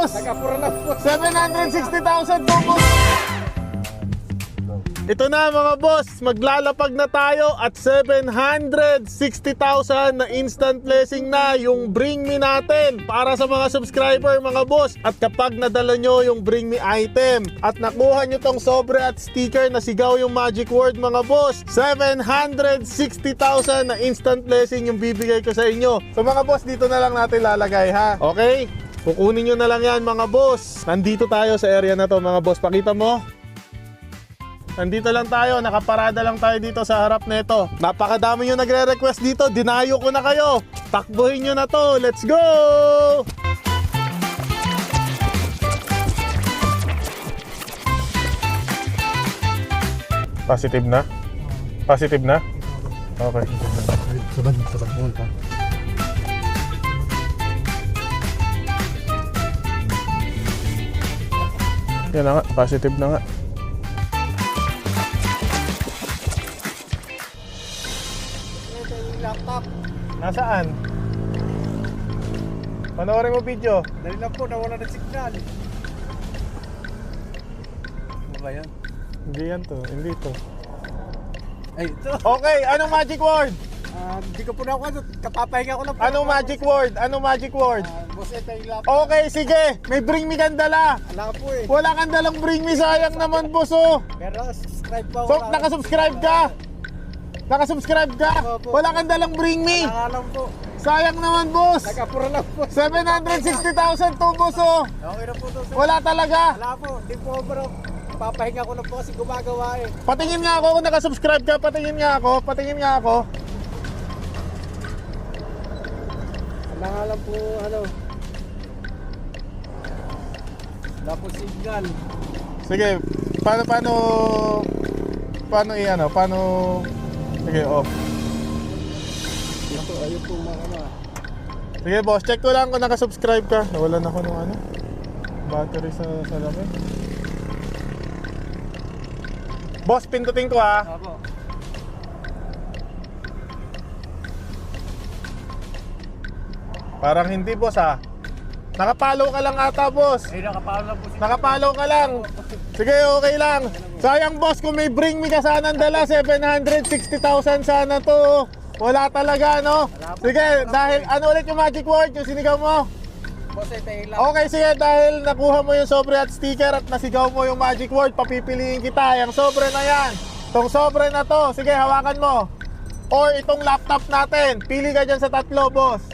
boss? Nagkapura lang po. 760,000 to, boss. Ito na mga boss, maglalapag na tayo at 760,000 na instant blessing na yung Bring Me natin para sa mga subscriber mga boss. At kapag nadala nyo yung Bring Me item at nakuha nyo tong sobre at sticker na sigaw yung magic word mga boss, 760,000 na instant blessing yung bibigay ko sa inyo. So mga boss, dito na lang natin lalagay ha, okay? Kukunin nyo na lang yan mga boss. Nandito tayo sa area na to mga boss, pakita mo. Nandito lang tayo, nakaparada lang tayo dito sa harap nito. Napakadami nyo nagre-request dito, dinayo ko na kayo. Takbuhin nyo na to, let's go! Positive na? Positive na? Okay. Sabad mo ka. Yan na nga, positive na nga. Laptop. Nasaan? Panoorin mo video. Dali lang po, nawala ng signal. Ano ba yan? Hindi yan to, hindi to. Ay, ito. Okay, anong magic word? Hindi ko po na ako, kapapahinga ko lang po. Anong magic word? Anong magic word? Boss, ito yung laptop. Okay, sige. May Bring Me kang dala. Wala po eh. Wala kang dalang Bring Me, sayang naman boss oh. Pero subscribe po. So, nakasubscribe ka? Nakasubscribe ka? Opo. Wala kang dalang Bring Me. Wala lang po. Sayang naman boss. Nagkapura lang po. 760,000 to boss oh. Okay na po to. Sir. Wala talaga. Wala po. Hindi po bro. Papahinga ko lang po kasi gumagawa eh. Patingin nga ako kung nakasubscribe ka. Patingin nga ako. Patingin nga ako. Wala nga lang po ano. Wala po signal. Sige, paano i-ano? Paano sige, off. Ito, ayun po mga ano. Sige boss, check ko lang kung nakasubscribe ka. Nawalan ako ng ano, battery sa salamin. Boss, pindutin ko ha. Opo. Parang hindi boss ha. Nakapalo ka lang ata boss. Ay, nakapalo lang po signal. Nakapalo ka lang. Sige, okay lang. Sayang boss, kung may Bring Me ka sana dala, 760,000 sana to. Wala talaga no. Sige, dahil ano ulit yung magic word yung sinigaw mo? Boss, ito yung laptop. Okay, sige, dahil nakuha mo yung sobre at sticker at nasigaw mo yung magic word, papipiliin kita. Yung sobre na yan. Itong sobre na to, sige, hawakan mo. Or itong laptop natin. Pili ka dyan sa tatlo, boss.